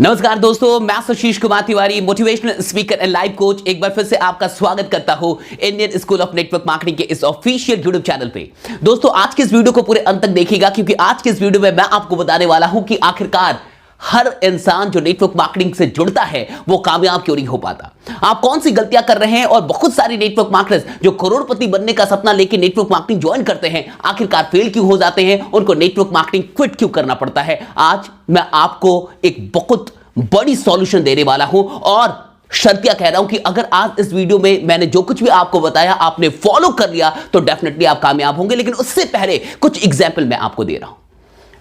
नमस्कार दोस्तों, मैं Ashish Kumar Tiwari, motivational speaker and life coach. एक बार फिर से आपका स्वागत करता हूं Indian school of network marketing के इस ऑफिशियल यूट्यूब चैनल पे। दोस्तों, आज के इस वीडियो को पूरे अंत तक देखिएगा, क्योंकि आज के इस वीडियो में मैं आपको बताने वाला हूं कि आखिरकार हर इंसान जो नेटवर्क मार्केटिंग से जुड़ता है वो कामयाब क्यों नहीं हो पाता। आप कौन सी गलतियां कर रहे हैं और बहुत सारे नेटवर्क मार्केटर्स जो करोड़पति बनने का सपना लेके नेटवर्क मार्केटिंग ज्वाइन करते हैं आखिरकार फेल क्यों हो जाते हैं, उनको नेटवर्क मार्केटिंग क्विट क्यों करना पड़ता है। आज मैं आपको एक बहुत बड़ी सॉल्यूशन देने वाला हूं और शर्तिया कह रहा हूं कि अगर आज इस वीडियो में मैंने जो कुछ भी आपको बताया आपने फॉलो कर लिया तो डेफिनेटली आप कामयाब होंगे। लेकिन उससे पहले कुछ एग्जाम्पल मैं आपको दे रहा हूं।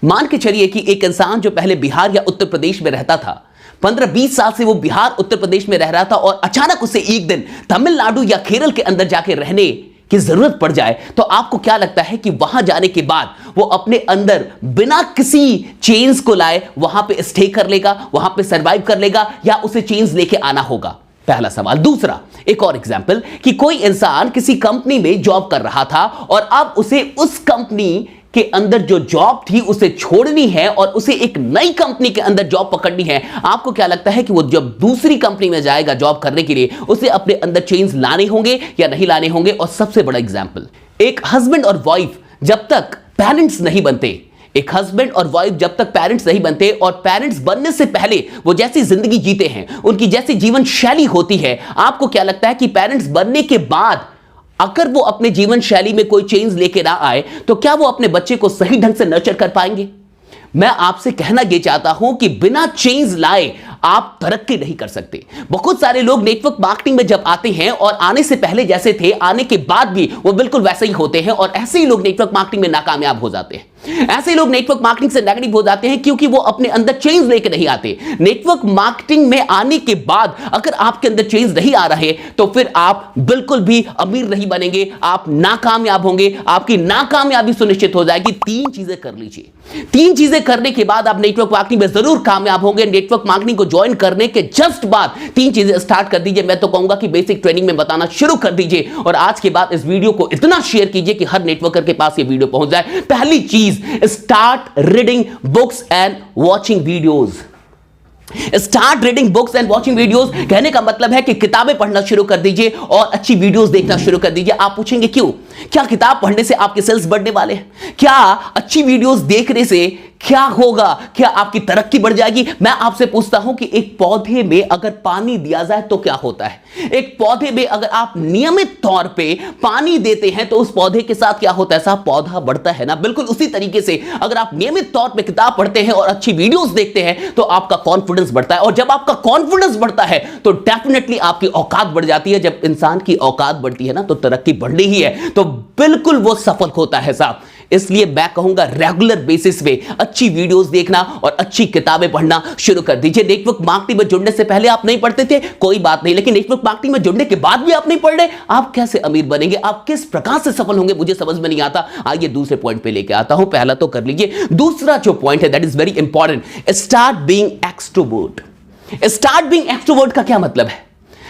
मान के चलिए कि एक इंसान जो पहले बिहार या उत्तर प्रदेश में रहता था, 15-20 साल से वो बिहार उत्तर प्रदेश में रह रहा था और अचानक उसे एक दिन तमिलनाडु या केरल के अंदर जाके रहने की जरूरत पड़ जाए, तो आपको क्या लगता है कि वहां जाने के बाद वो अपने अंदर बिना किसी चेंज को लाए वहां पे स्टे कर लेगा, वहां पे सरवाइव कर लेगा, या उसे चेंज लेके आना होगा? पहला सवाल। दूसरा, एक और एग्जांपल कि कोई इंसान किसी कंपनी में जॉब कर रहा था और अब उसे उस कंपनी के अंदर जो जॉब थी उसे छोड़नी है और उसे एक नई कंपनी के अंदर जॉब पकड़नी है। आपको क्या लगता है कि वो जब दूसरी कंपनी में जाएगा जॉब करने के लिए उसे अपने अंदर चेंज लाने होंगे या नहीं लाने होंगे? और सबसे बड़ा एग्जांपल, एक हस्बैंड और वाइफ जब तक पेरेंट्स नहीं बनते, एक हस्बैंड और वाइफ जब तक पेरेंट्स नहीं बनते और पेरेंट्स बनने से पहले वो जैसी जिंदगी जीते हैं, उनकी जैसी जीवन शैली होती है, आपको क्या लगता है कि पेरेंट्स बनने के बाद अगर वो अपने जीवन शैली में कोई चेंज लेके ना आए तो क्या वो अपने बच्चे को सही ढंग से नर्चर कर पाएंगे? मैं आपसे कहना यह चाहता हूं कि बिना चेंज लाए आप तरक्की नहीं कर सकते। बहुत सारे लोग नेटवर्क मार्केटिंग में जब आते हैं और आने से पहले जैसे थे, आने के बाद भी वो बिल्कुल वैसे ही होते हैं और ऐसे ही लोग नेटवर्क मार्केटिंग में नाकामयाब हो जाते हैं। ऐसे लोग नेटवर्क मार्केटिंग से नेगेटिव हो जाते हैं क्योंकि वो अपने अंदर चेंज लेके नहीं आते। नेटवर्क मार्केटिंग में आने के बाद अगर आपके अंदर चेंज नहीं आ रहे तो फिर आप बिल्कुल भी अमीर नहीं बनेंगे, आप नाकामयाब होंगे, आपकी नाकामयाबी सुनिश्चित हो जाएगी। 3 चीजें कर लीजिए। 3 चीजें करने के बाद आप नेटवर्क मार्केटिंग में जरूर कामयाब होंगे। नेटवर्क मार्केटिंग को ज्वाइन करने के जस्ट बाद 3 चीजें स्टार्ट कर दीजिए। मैं तो कहूंगा कि बेसिक ट्रेनिंग में बताना शुरू कर दीजिए और आज के बाद इस वीडियो को इतना शेयर कीजिए कि हर नेटवर्कर के पास ये वीडियो पहुंच जाए। पहली चीज, start reading books and watching videos. Start reading books and watching videos कहने का मतलब है कि किताबें पढ़ना शुरू कर दीजिए और अच्छी वीडियोस देखना शुरू कर दीजिए। आप पूछेंगे क्यों? क्या किताब पढ़ने से आपके सेल्स बढ़ने वाले हैं? क्या अच्छी वीडियोस देखने से क्या होगा? क्या आपकी तरक्की बढ़ जाएगी? मैं आपसे पूछता हूं कि एक पौधे में अगर पानी दिया जाए तो क्या होता है? एक पौधे में अगर आप नियमित तौर पे पानी देते हैं तो उस पौधे के साथ क्या होता है? साहब, पौधा बढ़ता है ना। बिल्कुल उसी तरीके से अगर आप नियमित तौर पे किताब पढ़ते हैं और अच्छी वीडियोस देखते हैं तो आपका कॉन्फिडेंस बढ़ता है और जब आपका कॉन्फिडेंस बढ़ता है तो डेफिनेटली आपकी औकात बढ़ जाती है। जब इंसान की औकात बढ़ती है ना तो तरक्की बढ़नी ही है, तो बिल्कुल वो सफल होता है साहब। इसलिए मैं कहूंगा रेगुलर बेसिस पे अच्छी वीडियोस देखना और अच्छी किताबें पढ़ना शुरू कर दीजिए। नेटवर्क मार्केटिंग में जुड़ने से पहले आप नहीं पढ़ते थे, कोई बात नहीं, लेकिन नेटवर्क मार्केटिंग में जुड़ने के बाद भी आप नहीं पढ़ रहे, आप कैसे अमीर बनेंगे? आप किस प्रकार से सफल होंगे? मुझे समझ में नहीं आता। आइए दूसरे पॉइंट पे लेके आता हूं। पहला तो कर लीजिए, दूसरा जो पॉइंट है that is very important, start being extrovert. Start being extrovert का क्या मतलब है?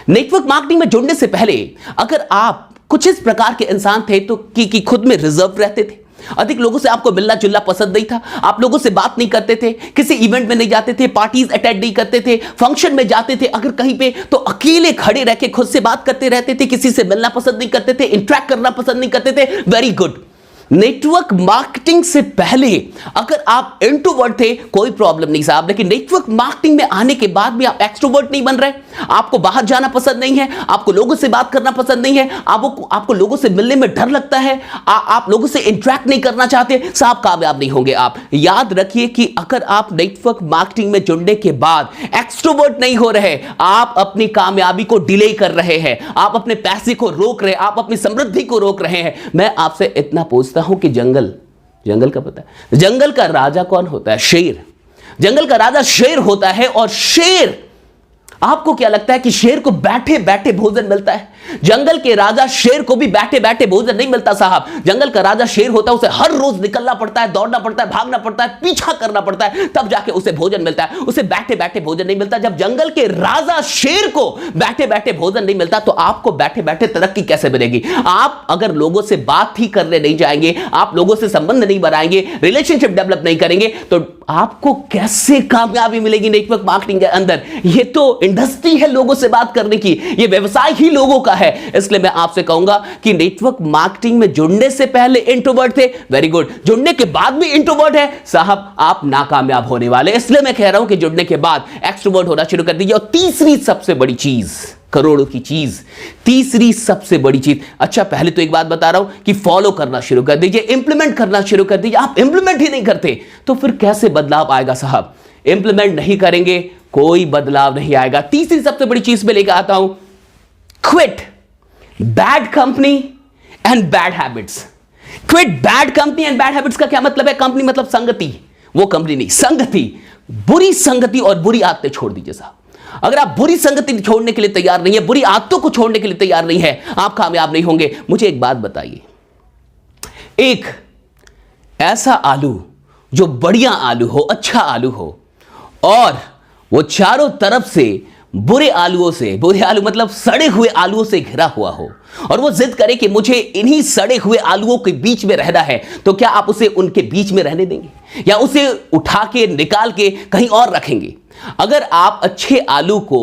नेटवर्क मार्केटिंग में जुड़ने से पहले अगर आप कुछ इस प्रकार के इंसान थे तो कि खुद में रिजर्व रहते थे, अधिक लोगों से आपको मिलना जुलना पसंद नहीं था, आप लोगों से बात नहीं करते थे, किसी इवेंट में नहीं जाते थे, पार्टीज अटेंड नहीं करते थे, फंक्शन में जाते थे अगर कहीं पे तो अकेले खड़े रह के खुद से बात करते रहते थे, किसी से मिलना पसंद नहीं करते थे, इंटरेक्ट करना पसंद नहीं करते थे। Very good. नेटवर्क मार्केटिंग से पहले अगर आप इंट्रोवर्ट थे कोई प्रॉब्लम नहीं साहब, लेकिन नेटवर्क मार्केटिंग में आने के बाद भी आप एक्सट्रोवर्ट नहीं बन रहे, आपको बाहर जाना पसंद नहीं है, आपको लोगों से बात करना पसंद नहीं है, आपको लोगों से मिलने में डर लगता है, आप लोगों से इंटरेक्ट नहीं करना चाहते, साहब कामयाब नहीं होंगे आप। याद रखिए कि अगर आप नेटवर्क मार्केटिंग में जुड़ने के बाद एक्सट्रोवर्ट नहीं हो रहे, आप अपनी कामयाबी को डिले कर रहे हैं, आप अपने पैसे को रोक रहे हैं, आप अपनी समृद्धि को रोक रहे हैं। मैं आपसे इतना पूछता हूं कि जंगल का पता है? जंगल का राजा कौन होता है? शेर। जंगल का राजा शेर होता है और शेर, आपको क्या लगता है कि शेर को बैठे बैठे भोजन मिलता है? जंगल के राजा शेर को भी बैठे बैठे भोजन नहीं मिलता साहब। जंगल का राजा शेर होता है, उसे हर रोज निकलना पड़ता है, दौड़ना पड़ता है, भागना पड़ता है, पीछा करना पड़ता है, तब जाके उसे भोजन मिलता है। उसे बैठे बैठे भोजन नहीं मिलता। जब जंगल के राजा शेर को बैठे बैठे भोजन नहीं मिलता तो आपको बैठे बैठे तरक्की कैसे मिलेगी? आप अगर लोगों से बात ही करने नहीं जाएंगे, आप लोगों से संबंध नहीं बनाएंगे, रिलेशनशिप डेवलप नहीं करेंगे, तो आपको कैसे कामयाबी मिलेगी नेटवर्क मार्केटिंग के अंदर? ये तो इंडस्ट्री है लोगों से बात करने की, ये व्यवसाय ही लोगों का है। इसलिए मैं आपसे कहूंगा कि नेटवर्क मार्केटिंग में जुड़ने से पहले इंट्रोवर्ट थे, वेरी गुड। जुड़ने के बाद भी इंट्रोवर्ट है साहब, आप नाकामयाब होने वाले। इसलिए मैं कह रहा हूं कि जुड़ने के बाद एक्सट्रोवर्ट होना शुरू कर दीजिए। और तीसरी सबसे बड़ी चीज, करोड़ों की चीज, तीसरी सबसे बड़ी चीज, अच्छा पहले तो एक बात बता रहा हूं कि फॉलो करना शुरू कर दीजिए, इंप्लीमेंट करना शुरू कर दीजिए। आप इंप्लीमेंट ही नहीं करते तो फिर कैसे बदलाव आएगा साहब? इंप्लीमेंट नहीं करेंगे कोई बदलाव नहीं आएगा। तीसरी सबसे बड़ी चीज में लेकर आता हूं, quit bad company and bad habits. Quit bad company and bad habits का क्या मतलब है? कंपनी मतलब संगति, वो कंपनी नहीं, संगति, बुरी संगति और बुरी आदतें छोड़ दीजिए साहब। अगर आप बुरी संगति छोड़ने के लिए तैयार नहीं है, बुरी आदतों को छोड़ने के लिए तैयार नहीं है, आप कामयाब नहीं होंगे। मुझे एक बात बताइए, एक ऐसा आलू जो बढ़िया आलू हो, अच्छा आलू हो, और वो चारों तरफ से बुरे आलूओं से, बुरे आलू मतलब सड़े हुए आलूओं से घिरा हुआ हो, और वो जिद करे कि मुझे इन्हीं सड़े हुए आलूओं के बीच में रहना है, तो क्या आप उसे उनके बीच में रहने देंगे या उसे उठा के निकाल के कहीं और रखेंगे? अगर आप अच्छे आलू को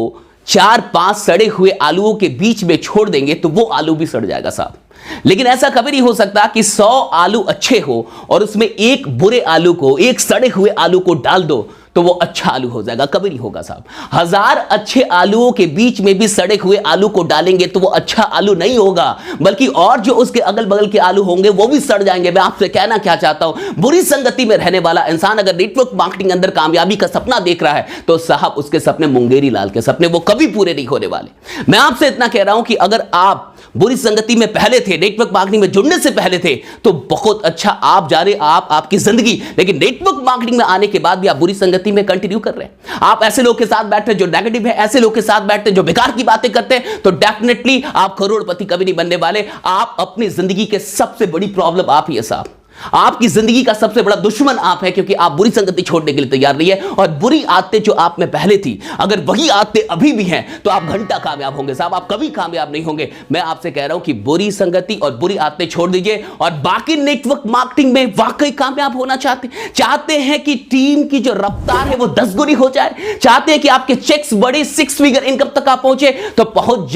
4-5 सड़े हुए आलूओं के बीच में छोड़ देंगे तो वो आलू भी सड़ जाएगा साहब। लेकिन ऐसा कभी नहीं हो सकता कि 100 आलू अच्छे हो और उसमें एक बुरे आलू को, एक सड़े हुए आलू को डाल दो तो वो अच्छा आलू हो जाएगा, कभी नहीं होगा साहब। 1000 अच्छे आलूओं के बीच में भी सड़े हुए आलू को डालेंगे तो वो अच्छा आलू नहीं होगा, बल्कि और जो उसके अगल बगल के आलू होंगे वो भी सड़ जाएंगे। मैं आपसे कहना क्या चाहता हूं, बुरी संगति में रहने वाला इंसान अगर नेटवर्क मार्केटिंग अंदर कामयाबी का सपना देख रहा है तो साहब उसके सपने मुंगेरी लाल के सपने, वो कभी पूरे नहीं होने वाले। मैं आपसे इतना कह रहा हूं कि अगर आप बुरी संगति में पहले थे, नेटवर्क मार्केटिंग में जुड़ने से पहले थे, तो बहुत अच्छा आप जा रहे, आप आपकी जिंदगी। लेकिन नेटवर्क मार्केटिंग में आने के बाद भी आप बुरी संगति में कंटिन्यू कर रहे हैं, आप ऐसे लोग के साथ बैठे जो नेगेटिव है, ऐसे लोग के साथ बैठे जो बेकार की बातें करते हैं, तो डेफिनेटली आप करोड़पति कभी नहीं बनने वाले। आप अपनी जिंदगी के सबसे बड़ी प्रॉब्लम आप ही है साहब, आपकी जिंदगी का सबसे बड़ा दुश्मन आप है, क्योंकि आप बुरी संगति छोड़ने के लिए तैयार नहीं है। और बुरी आदतें जो आप में पहले थी, अगर वही आदतें अभी भी हैं तो आप घंटा कामयाब होंगे साहब, आप कभी कामयाब नहीं होंगे। मैं आपसे कह रहा हूं कि बुरी संगति और बुरी आदतें छोड़ दीजिए और बाकी नेटवर्क मार्केटिंग में वाकई कामयाब होना चाहते हैं कि टीम की जो रफ्तार है वो 10 गुनी हो जाए, चाहते हैं कि आपके चेक्स बड़े 6 फिगर इनकम तक आप पहुंचे, तो पहुंच जाए।